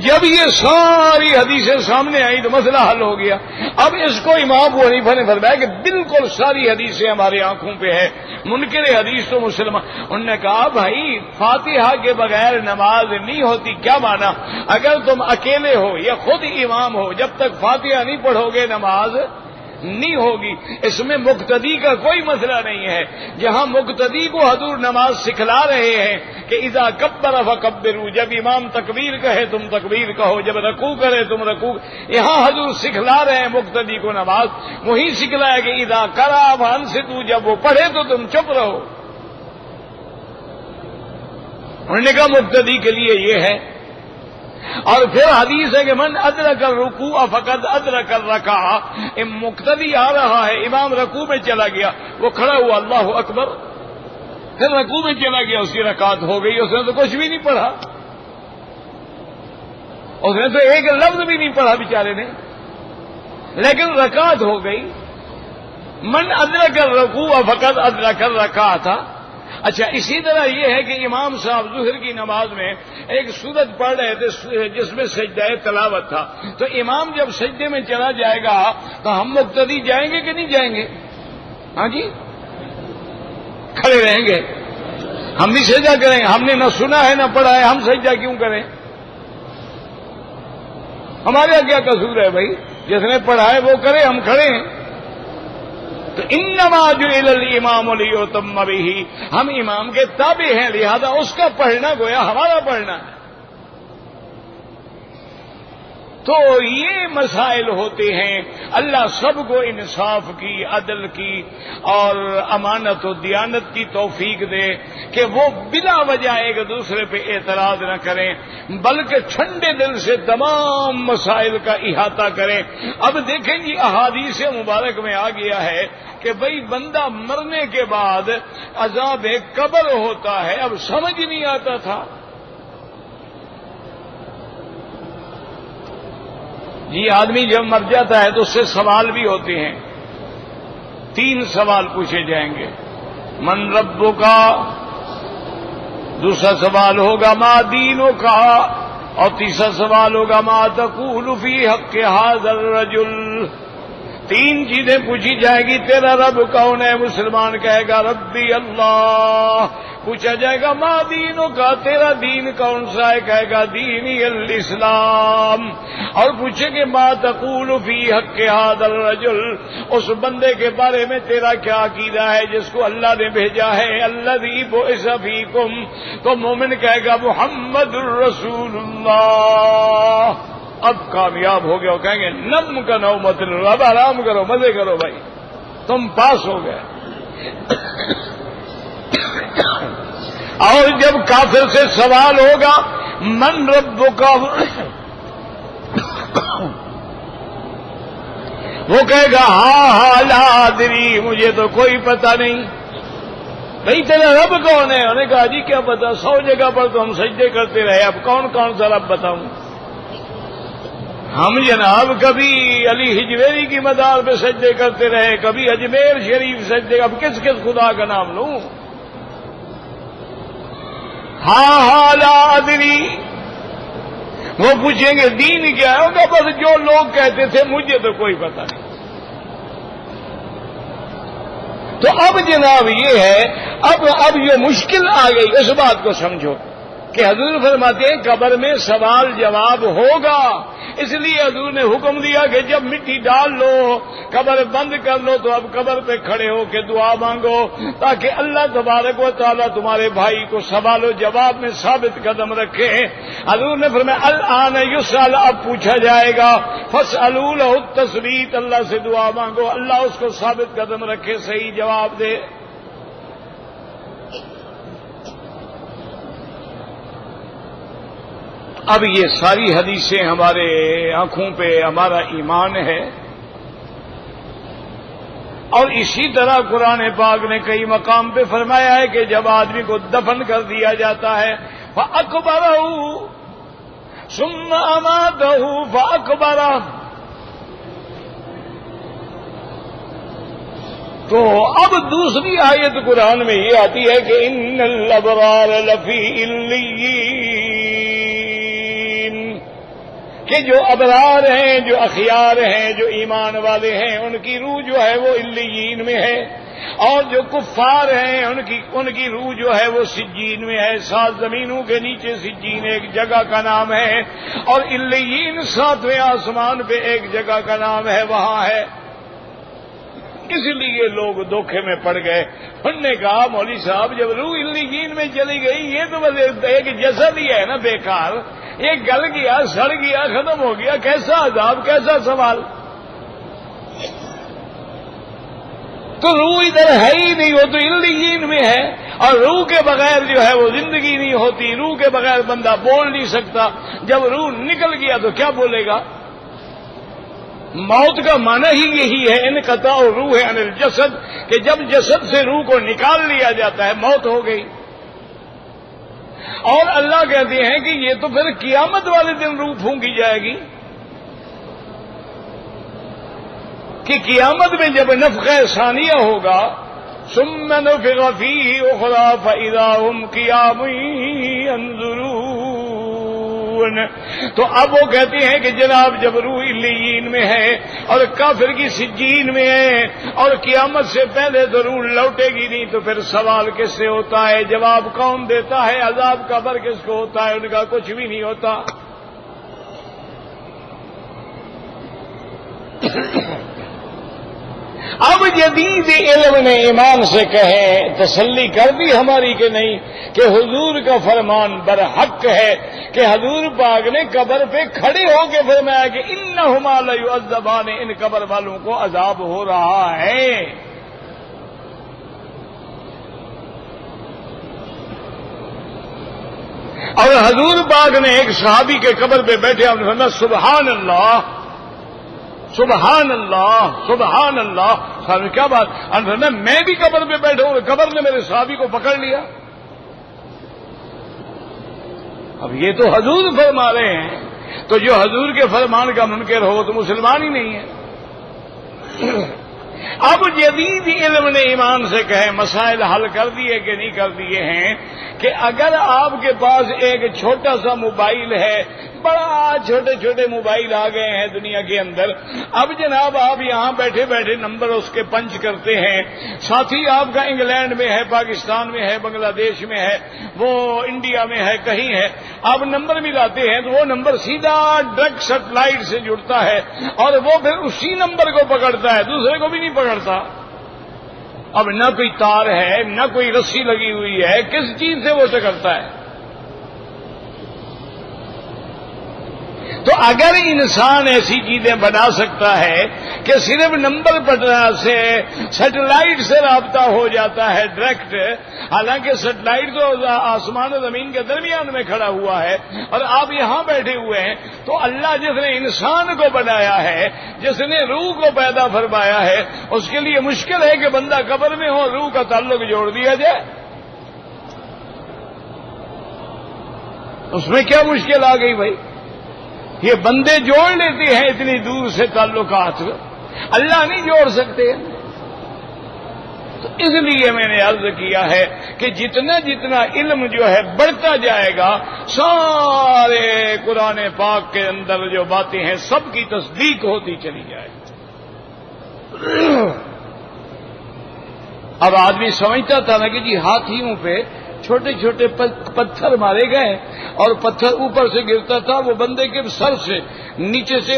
جب یہ ساری حدیثیں سامنے آئی تو مسئلہ حل ہو گیا۔ اب اس کو امام ابو حنیفہ نے فرمایا کہ بالکل ساری حدیثیں ہماری آنکھوں پہ ہے، منکر حدیث تو مسلمان۔ انہوں نے کہا بھائی فاتحہ کے بغیر نماز نہیں ہوتی، کیا مانا؟ اگر تم اکیلے ہو یا خود امام ہو، جب تک فاتحہ نہیں پڑھو گے نماز نہیں ہوگی۔ اس میں مقتدی کا کوئی مسئلہ نہیں ہے۔ جہاں مقتدی کو حضور نماز سکھلا رہے ہیں کہ اذا کبر فکبروا، جب امام تکبیر کہے تم تکبیر کہو، جب رکوع کرے تم رکوع، یہاں حضور سکھلا رہے ہیں مقتدی کو نماز، وہی سکھلایا کہ اذا قرأ فانصتوا، جب وہ پڑھے تو تم چپ رہو۔ انہوں نے کہا مقتدی کے لیے یہ ہے۔ اور پھر حدیث ہے کہ من ادرک الرکوع فقد ادرک الرکعہ، مقتدی آ رہا ہے، امام رکوع میں چلا گیا، وہ کھڑا ہوا اللہ اکبر، پھر رکوع میں چلا گیا، اس کی رکعت ہو گئی، اس نے تو کچھ بھی نہیں پڑھا، اس نے تو ایک لفظ بھی نہیں پڑھا بیچارے نے، لیکن رکعت ہو گئی۔ من ادرک الرکوع فقد ادرک الرکعہ تھا۔ اچھا اسی طرح یہ ہے کہ امام صاحب ظہر کی نماز میں ایک سورت پڑھ رہے تھے جس میں سجدہ تلاوت تھا، تو امام جب سجدے میں چلا جائے گا تو ہم مقتدی جائیں گے کہ نہیں جائیں گے؟ ہاں جی، کھڑے رہیں گے، ہم بھی سجدہ کریں گے، ہم نے نہ سنا ہے نہ پڑھا ہے، ہم سجدہ کیوں کریں؟ ہمارے کیا قصور ہے بھائی؟ جس نے پڑھا ہے وہ کرے، ہم کھڑے ہیں۔ تو انما جعل الامام لیؤتم بہ، ہم امام کے تابع ہیں، لہذا اس کا پڑھنا گویا ہمارا پڑھنا ہے۔ تو یہ مسائل ہوتے ہیں۔ اللہ سب کو انصاف کی، عدل کی اور امانت و دیانت کی توفیق دے کہ وہ بلا وجہ ایک دوسرے پہ اعتراض نہ کریں، بلکہ ٹھنڈے دل سے تمام مسائل کا احاطہ کریں۔ اب دیکھیں جی احادیث مبارک میں آ گیا ہے کہ بھئی بندہ مرنے کے بعد عذاب قبر ہوتا ہے، اب سمجھ نہیں آتا تھا۔ جی آدمی جب مر جاتا ہے تو اس سے سوال بھی ہوتے ہیں، 3 سوال پوچھے جائیں گے، من ربک، دوسرا سوال ہوگا ما دینک، اور تیسرا سوال ہوگا ما تقول فی حق ھذا الرجل۔ 3 چیزیں پوچھی جائے گی۔ تیرا رب کون ہے؟ مسلمان کہے گا ربی اللہ۔ پوچھا جائے گا ما دینوں کا، تیرا دین کون سا ہے؟ کہے گا دینی الاسلام۔ اور پوچھے کہ ما تقول فی حق ھذا الرجل، اس بندے کے بارے میں تیرا کیا عقیدہ ہے جس کو اللہ نے بھیجا ہے؟ الذی بعث فیکم، تو مومن کہے گا محمد الرسول اللہ۔ اب کامیاب ہو گیا، وہ کہیں گے نم کا نومت، اب آرام کرو، مزے کرو بھائی، تم پاس ہو گئے۔ اور جب کافر سے سوال ہوگا من ربک، وہ کہے گا ہاں لا ادری، مجھے تو کوئی پتہ نہیں۔ بھائی تیرا رب کون ہے؟ انہوں نے کہا جی کیا پتا، 100 جگہ پر تو ہم سجدے کرتے رہے، اب کون کون سا رب بتاؤں؟ ہم جناب کبھی علی حجویری کی مدار پہ سجدے کرتے رہے، کبھی اجمیر شریف سجدے، اب کس کس خدا کا نام لوں؟ ہاں لا ادری۔ وہ پوچھیں گے دین کیا ہے؟ ہوگا بس جو لوگ کہتے تھے، مجھے تو کوئی پتہ نہیں۔ تو اب جناب یہ ہے، اب یہ مشکل آ گئی، اس بات کو سمجھو کہ حضور فرماتے ہیں قبر میں سوال جواب ہوگا، اس لیے حضور نے حکم دیا کہ جب مٹی ڈال لو، قبر بند کر لو، تو اب قبر پہ کھڑے ہو کے دعا مانگو تاکہ اللہ تبارک و تعالیٰ تمہارے بھائی کو سوال و جواب میں ثابت قدم رکھے۔ حضور نے فرمایا الآن یسأل، اب پوچھا جائے گا، فاسألوا لہ التثبیت، اللہ سے دعا مانگو اللہ اس کو ثابت قدم رکھے، صحیح جواب دے۔ اب یہ ساری حدیثیں ہمارے آنکھوں پہ ہمارا ایمان ہے، اور اسی طرح قرآن پاک نے کئی مقام پہ فرمایا ہے کہ جب آدمی کو دفن کر دیا جاتا ہے فَأَكْبَرَهُ ثُمَّ أَمَاتَهُ فَأَكْبَرَهُ، تو اب دوسری آیت قرآن میں یہ آتی ہے کہ ان الابرار لفی علیین، کہ جو ابرار ہیں، جو اخیار ہیں، جو ایمان والے ہیں، ان کی روح جو ہے وہ علیین میں ہے، اور جو کفار ہیں ان کی روح جو ہے وہ سجین میں ہے۔ 7 زمینوں کے نیچے سجین ایک جگہ کا نام ہے، اور علیین 7ویں آسمان پہ ایک جگہ کا نام ہے، وہاں ہے۔ اس لیے لوگ دھوکے میں پڑ گئے۔ انہوں نے کہا مولوی صاحب جب روح علیین میں چلی گئی، یہ تو بس ایک جسد ہی ہے نا بیکار، یہ گل گیا، سڑ گیا، ختم ہو گیا، کیسا عذاب، کیسا سوال؟ تو روح ادھر ہے ہی نہیں، وہ تو علیین میں ہے، اور روح کے بغیر جو ہے وہ زندگی نہیں ہوتی، روح کے بغیر بندہ بول نہیں سکتا۔ جب روح نکل گیا تو کیا بولے گا؟ موت کا معنی ہی یہی ہے انقطاع روح عن الجسد، کہ جب جسد سے روح کو نکال لیا جاتا ہے موت ہو گئی۔ اور اللہ کہتے ہیں کہ یہ تو پھر قیامت والے دن روح پھونکی جائے گی، کہ قیامت میں جب نفخہ ثانیہ ہوگا ثم نفخ فیہ اخری فاذا هم قیام ینظرون، تو اب وہ کہتے ہیں کہ جناب جب روح علیین میں ہے اور کافر کی سجین میں ہے اور قیامت سے پہلے تو روح لوٹے گی نہیں، تو پھر سوال کس سے ہوتا ہے؟ جواب کون دیتا ہے؟ عذاب قبر کس کو ہوتا ہے؟ ان کا کچھ بھی نہیں ہوتا۔ اب جدید علم نے ایمان سے کہیں تسلی کر دی ہماری کہ نہیں، کہ حضور کا فرمان برحق ہے، کہ حضور پاک نے قبر پہ کھڑے ہو کے فرمایا کہ انہما لیعذبان، ان قبر والوں کو عذاب ہو رہا ہے۔ اور حضور پاک نے ایک صحابی کے قبر پہ بیٹھے آپ نے فرمایا سبحان اللہ سبحان اللہ سبحان اللہ۔ صاحب کیا بات؟ میں بھی قبر پہ بیٹھا ہوں، قبر نے میرے صحابی کو پکڑ لیا۔ اب یہ تو حضور فرما رہے ہیں، تو جو حضور کے فرمان کا منکر ہو تو مسلمان ہی نہیں ہے۔ اب جدید علم نے ایمان سے کہے مسائل حل کر دیے کہ نہیں کر دیے ہیں، کہ اگر آپ کے پاس ایک چھوٹا سا موبائل ہے، بڑا چھوٹے چھوٹے موبائل آ گئے ہیں دنیا کے اندر، اب جناب آپ یہاں بیٹھے بیٹھے نمبر اس کے پنچ کرتے ہیں، ساتھی آپ کا انگلینڈ میں ہے، پاکستان میں ہے، بنگلہ دیش میں ہے، وہ انڈیا میں ہے، کہیں ہے، آپ نمبر ملاتے ہیں تو وہ نمبر سیدھا ڈائریکٹ سیٹلائٹ سے جڑتا ہے، اور وہ پھر اسی نمبر کو پکڑتا ہے، دوسرے کو بھی نہیں پکڑتا۔ اب نہ کوئی تار ہے، نہ کوئی رسی لگی ہوئی ہے، کس چیز سے وہ ٹکرتا ہے؟ تو اگر انسان ایسی چیزیں بنا سکتا ہے کہ صرف نمبر پٹنا سے سیٹلائٹ سے رابطہ ہو جاتا ہے ڈائریکٹ، حالانکہ سیٹلائٹ تو آسمان و زمین کے درمیان میں کھڑا ہوا ہے اور آپ یہاں بیٹھے ہوئے ہیں، تو اللہ جس نے انسان کو بنایا ہے، جس نے روح کو پیدا فرمایا ہے، اس کے لیے مشکل ہے کہ بندہ قبر میں ہو روح کا تعلق جوڑ دیا جائے؟ اس میں کیا مشکل آ گئی بھائی؟ یہ بندے جوڑ لیتے ہیں اتنی دور سے تعلقات، اللہ نہیں جوڑ سکتے۔ تو اس لیے میں نے عرض کیا ہے کہ جتنا جتنا علم جو ہے بڑھتا جائے گا، سارے قرآن پاک کے اندر جو باتیں ہیں سب کی تصدیق ہوتی چلی جائے۔ اب آدمی سمجھتا تھا نا کہ جی ہاتھیوں پہ چھوٹے چھوٹے پتھر مارے گئے اور پتھر اوپر سے گرتا تھا، وہ بندے کے سر سے نیچے سے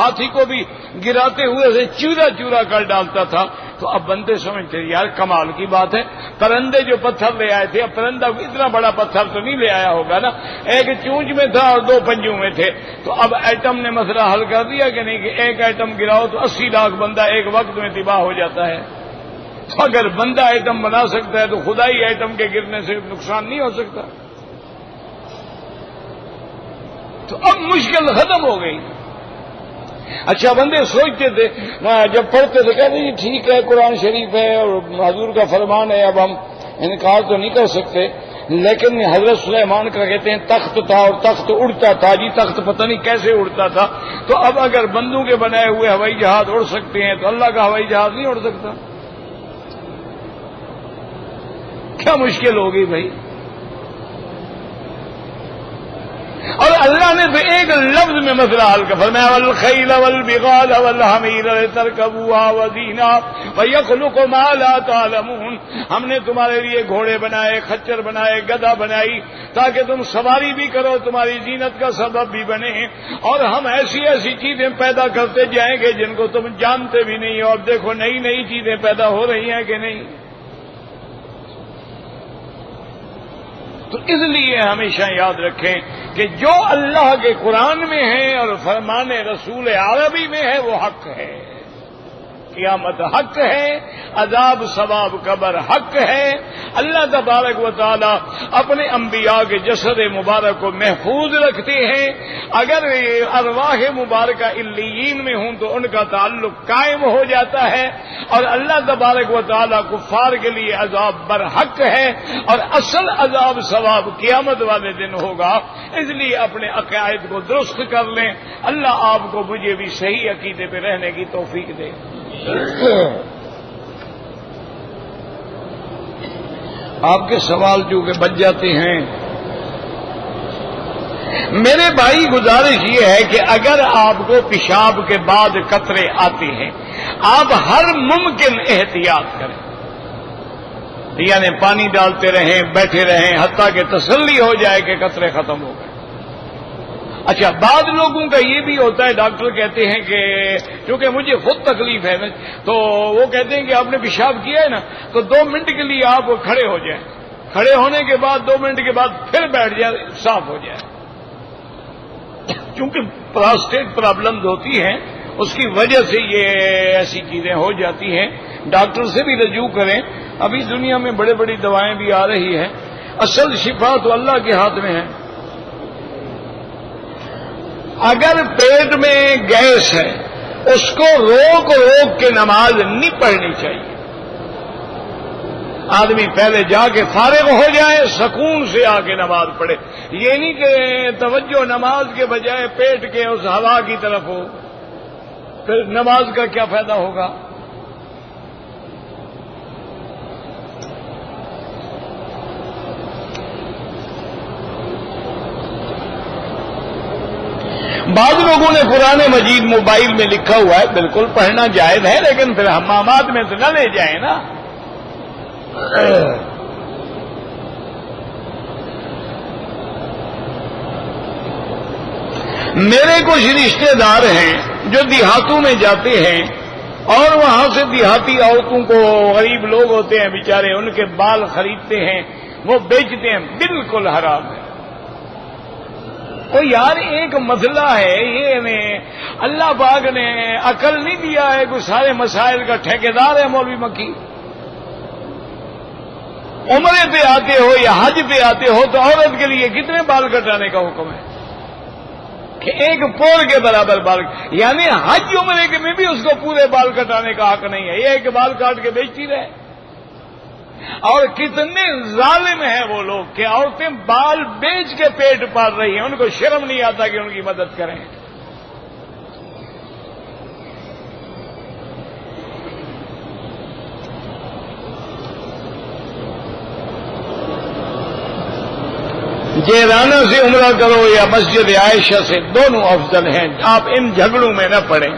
ہاتھی کو بھی گراتے ہوئے سے چورا چورا کر ڈالتا تھا۔ تو اب بندے سمجھتے یار کمال کی بات ہے، پرندے جو پتھر لے آئے تھے، اب پرندہ اتنا بڑا پتھر تو نہیں لے آیا ہوگا نا، ایک چونچ میں تھا اور 2 پنجوں میں تھے، تو اب ایٹم نے مسئلہ حل کر دیا کہ نہیں، کہ ایک ایٹم گراؤ تو 80 لاکھ بندہ ایک وقت میں تباہ ہو جاتا ہے۔ تو اگر بندہ ایٹم بنا سکتا ہے تو خدائی ایٹم کے گرنے سے نقصان نہیں ہو سکتا؟ تو اب مشکل ختم ہو گئی۔ اچھا بندے سوچتے تھے جب پڑھتے تھے کہتے ہیں ٹھیک ہے قرآن شریف ہے اور حضور کا فرمان ہے، اب ہم انکار تو نہیں کر سکتے، لیکن حضرت سلیمان کا کہتے ہیں تخت تھا اور تخت اڑتا تھا، جی تخت پتہ نہیں کیسے اڑتا تھا، تو اب اگر بندوں کے بنائے ہوئے ہوائی جہاز اڑ سکتے ہیں تو اللہ کا ہوائی جہاز نہیں اڑ سکتا؟ کیا مشکل ہوگی بھائی؟ اور اللہ نے تو ایک لفظ میں مسئلہ حل کر فرمایا والخیل والبغال والحمیر لترکبوها وزینا ویخلق ما لا تعلمون، ہم نے تمہارے لیے گھوڑے بنائے، خچر بنائے، گدھا بنائی تاکہ تم سواری بھی کرو، تمہاری زینت کا سبب بھی بنے، اور ہم ایسی ایسی چیزیں پیدا کرتے جائیں گے جن کو تم جانتے بھی نہیں، اور دیکھو نئی نئی چیزیں پیدا ہو رہی ہیں کہ نہیں۔ تو اس لیے ہمیشہ یاد رکھیں کہ جو اللہ کے قرآن میں ہے اور فرمان رسول عربی میں ہے وہ حق ہے، قیامت حق ہے، عذاب ثواب قبر حق ہے۔ اللہ تبارک و تعالی اپنے انبیاء کے جسد مبارک کو محفوظ رکھتے ہیں، اگر ارواح مبارکہ علیین میں ہوں تو ان کا تعلق قائم ہو جاتا ہے، اور اللہ تبارک و تعالی کفار کے لیے عذاب برحق ہے، اور اصل عذاب ثواب قیامت والے دن ہوگا۔ اس لیے اپنے عقائد کو درست کر لیں، اللہ آپ کو مجھے بھی صحیح عقیدے پہ رہنے کی توفیق دے۔ آپ کے سوال چونکہ بچ جاتے ہیں، میرے بھائی گزارش یہ ہے کہ اگر آپ کو پیشاب کے بعد قطرے آتے ہیں آپ ہر ممکن احتیاط کریں، یعنی پانی ڈالتے رہیں، بیٹھے رہیں حتیٰ کہ تسلی ہو جائے کہ قطرے ختم ہو گئے۔ اچھا بعض لوگوں کا یہ بھی ہوتا ہے، ڈاکٹر کہتے ہیں کہ کیونکہ مجھے خود تکلیف ہے نا، تو وہ کہتے ہیں کہ آپ نے پیشاب کیا ہے نا تو 2 منٹ کے لیے آپ کھڑے ہو جائیں، کھڑے ہونے کے بعد 2 منٹ کے بعد پھر بیٹھ جائیں، صاف ہو جائے۔ کیونکہ پراسٹیٹ پرابلمز ہوتی ہیں، اس کی وجہ سے یہ ایسی چیزیں ہو جاتی ہیں، ڈاکٹر سے بھی رجوع کریں۔ ابھی دنیا میں بڑے بڑی دوائیں بھی آ رہی ہیں، اصل شفا تو اللہ کے ہاتھ میں ہے۔ اگر پیٹ میں گیس ہے اس کو روک روک کے نماز نہیں پڑھنی چاہیے، آدمی پہلے جا کے فارغ ہو جائے، سکون سے آ کے نماز پڑھے، یہ نہیں کہ توجہ نماز کے بجائے پیٹ کے اس ہوا کی طرف ہو، پھر نماز کا کیا فائدہ ہوگا؟ بعض لوگوں نے قرآن مجید موبائل میں لکھا ہوا ہے، بالکل پڑھنا جائز ہے، لیکن پھر حمامات میں تو نہ لے جائیں نا۔ میرے کچھ رشتے دار ہیں جو دیہاتوں میں جاتے ہیں اور وہاں سے دیہاتی عورتوں کو، غریب لوگ ہوتے ہیں بیچارے، ان کے بال خریدتے ہیں، وہ بیچتے ہیں، بالکل حرام ہے۔ تو یار ایک مسئلہ ہے، یہ اللہ پاک نے عقل نہیں دیا ہے، کوئی سارے مسائل کا ٹھیکیدار ہے مولوی مکی؟ عمرے پہ آتے ہو یا حج پہ آتے ہو تو عورت کے لیے کتنے بال کٹانے کا حکم ہے کہ 1 پور کے برابر بال، یعنی حج عمرے کے میں بھی اس کو پورے بال کٹانے کا حق نہیں ہے، یہ ایک بال کاٹ کے بیچتی رہے۔ اور کتنے ظالم ہیں وہ لوگ کہ عورتیں بال بیچ کے پیٹ پال رہی ہیں، ان کو شرم نہیں آتا کہ ان کی مدد کریں۔ جیرانہ سے عمرہ کرو یا مسجد عائشہ سے، دونوں افضل ہیں، آپ ان جھگڑوں میں نہ پڑیں۔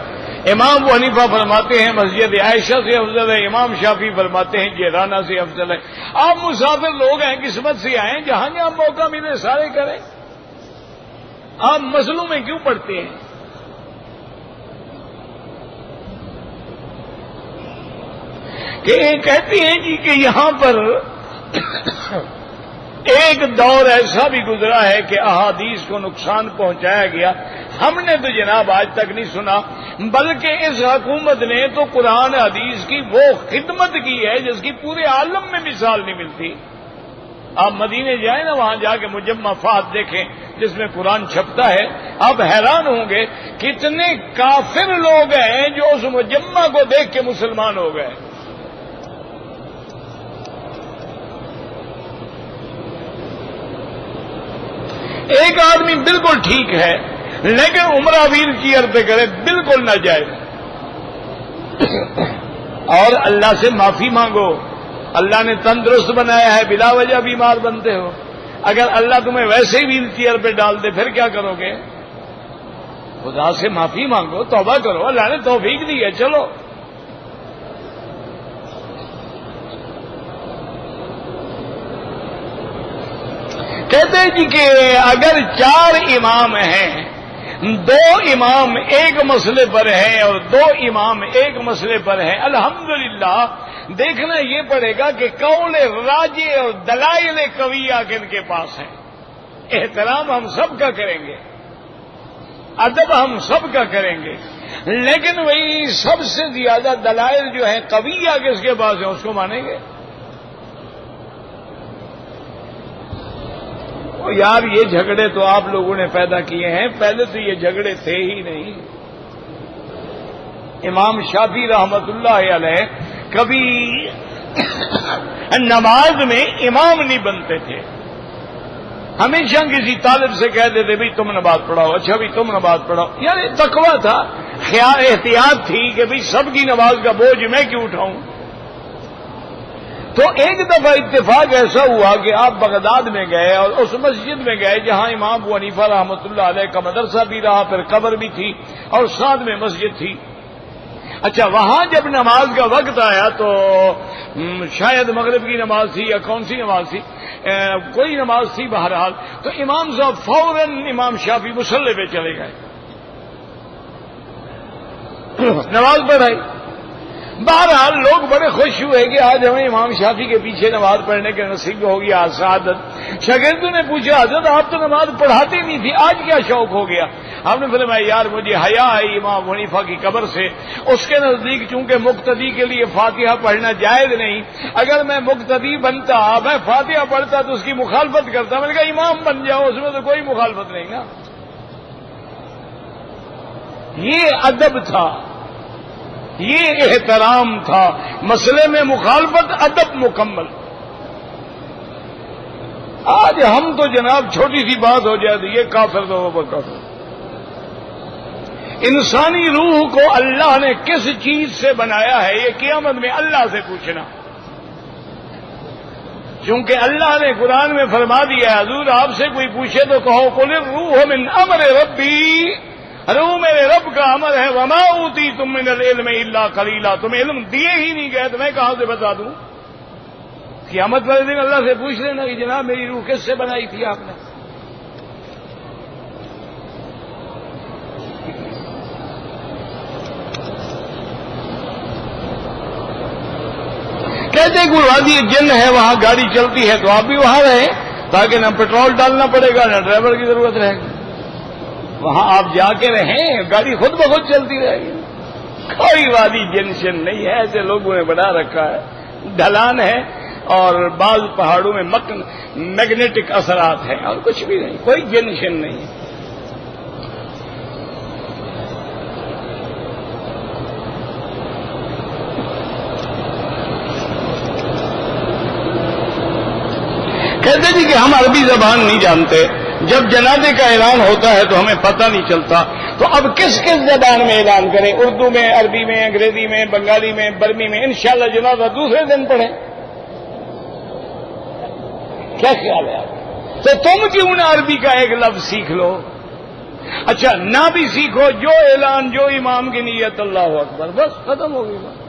امام ابو حنیفہ فرماتے ہیں مسجد عائشہ سے افضل ہے، امام شافعی فرماتے ہیں جیرانہ سے افضل ہے۔ آپ مسافر لوگ ہیں، قسمت سے آئیں، جہاں جہاں موقع ملے سارے کریں، آپ مسئلوں میں کیوں پڑتے ہیں؟ کہ کہتے ہیں جی کہ یہاں پر ایک دور ایسا بھی گزرا ہے کہ احادیث کو نقصان پہنچایا گیا، ہم نے تو جناب آج تک نہیں سنا، بلکہ اس حکومت نے تو قرآن حدیث کی وہ خدمت کی ہے جس کی پورے عالم میں مثال نہیں ملتی۔ آپ مدینے جائیں نا، وہاں جا کے مجمع فہد دیکھیں جس میں قرآن چھپتا ہے، آپ حیران ہوں گے کتنے کافر لوگ ہیں جو اس مجمع کو دیکھ کے مسلمان ہو گئے۔ ایک آدمی بالکل ٹھیک ہے لیکن عمرہ ویل چیئر پہ کرے، بالکل نہ جائے، اور اللہ سے معافی مانگو۔ اللہ نے تندرست بنایا ہے، بلا وجہ بیمار بنتے ہو۔ اگر اللہ تمہیں ویسے ہی ویل چیئر پہ ڈال دے پھر کیا کرو گے؟ خدا سے معافی مانگو، توبہ کرو، اللہ نے توفیق دی ہے، چلو۔ کہتے ہیں جی کہ اگر 4 امام ہیں، 2 امام ایک مسئلے پر ہیں اور 2 امام ایک مسئلے پر ہیں، الحمدللہ دیکھنا یہ پڑے گا کہ قول راجح اور دلائل قویہ کن کے پاس ہیں۔ احترام ہم سب کا کریں گے، ادب ہم سب کا کریں گے، لیکن وہی سب سے زیادہ دلائل جو ہیں قویہ کس کے پاس ہیں اس کو مانیں گے۔ یار یہ جھگڑے تو آپ لوگوں نے پیدا کیے ہیں، پہلے تو یہ جھگڑے تھے ہی نہیں۔ امام شافعی رحمت اللہ علیہ کبھی نماز میں امام نہیں بنتے تھے، ہمیشہ کسی طالب سے کہہ دیتے بھائی تم نماز پڑھاؤ، اچھا بھی تم نماز پڑھاؤ، یار تقویٰ تھا، خیال احتیاط تھی کہ بھائی سب کی نماز کا بوجھ میں کیوں اٹھاؤں۔ تو ایک دفعہ اتفاق ایسا ہوا کہ آپ بغداد میں گئے اور اس مسجد میں گئے جہاں امام ابو حنیفہ رحمۃ اللہ علیہ کا مدرسہ بھی رہا، پھر قبر بھی تھی اور ساتھ میں مسجد تھی۔ اچھا وہاں جب نماز کا وقت آیا تو شاید مغرب کی نماز تھی یا کون سی نماز تھی، کوئی نماز تھی بہرحال، تو امام صاحب فوراً امام شافعی مصلی پہ چلے گئے، نماز پڑھائی۔ بہرحال لوگ بڑے خوش ہوئے کہ آج ہمیں امام شافعی کے پیچھے نماز پڑھنے کے نصیب ہوگی سعادت۔ شاگردوں نے پوچھا حضرت آپ تو نماز پڑھاتی نہیں تھی، آج کیا شوق ہو گیا؟ آپ نے فرمایا یار مجھے حیا ہے امام حنیفہ کی قبر سے، اس کے نزدیک چونکہ مقتدی کے لیے فاتحہ پڑھنا جائز نہیں، اگر میں مقتدی بنتا میں فاتحہ پڑھتا تو اس کی مخالفت کرتا، میں نے کہا امام بن جاؤ، اس میں تو کوئی مخالفت نہیں نا۔ یہ ادب تھا، یہ احترام تھا، مسئلے میں مخالفت ادب مکمل۔ آج ہم تو جناب چھوٹی سی بات ہو جائے تو یہ کافر تو وہ کافر۔ انسانی روح کو اللہ نے کس چیز سے بنایا ہے یہ قیامت میں اللہ سے پوچھنا، چونکہ اللہ نے قرآن میں فرما دیا ہے حضور آپ سے کوئی پوچھے تو کہو قل الروح من امر ربی، روح میرے رب کا امر ہے، وما اوتیتم من العلم الا قلیلا، تمہیں علم دیے ہی نہیں گئے تو میں کہاں سے بتا دوں؟ قیامت والے دن اللہ سے پوچھ لینا کہ جناب میری روح کس سے بنائی تھی آپ نے؟ کہتے کہ وادی جن ہے وہاں گاڑی چلتی ہے تو آپ بھی وہاں رہیں تاکہ نہ پیٹرول ڈالنا پڑے گا نہ ڈرائیور کی ضرورت رہے گی، وہاں آپ جا کے رہیں، گاڑی خود بخود چلتی رہے گی، کوئی وادی جنشن نہیں ہے، ایسے لوگوں نے بنا رکھا ہے، ڈھلان ہے اور بعض پہاڑوں میں میگنیٹک اثرات ہیں اور کچھ بھی نہیں، کوئی جنشن نہیں ہے۔ کہتے جی کہ ہم عربی زبان نہیں جانتے، جب جنازے کا اعلان ہوتا ہے تو ہمیں پتہ نہیں چلتا، تو اب کس کس زبان میں اعلان کریں؟ اردو میں، عربی میں، انگریزی میں، بنگالی میں، برمی میں؟ انشاءاللہ جنازہ دوسرے دن پڑھیں، کیا خیال ہے آپ؟ تو تم کیوں نہ عربی کا ایک لفظ سیکھ لو؟ اچھا نہ بھی سیکھو، جو اعلان جو امام کی نیت اللہ اکبر، بس ختم ہو گئی بات۔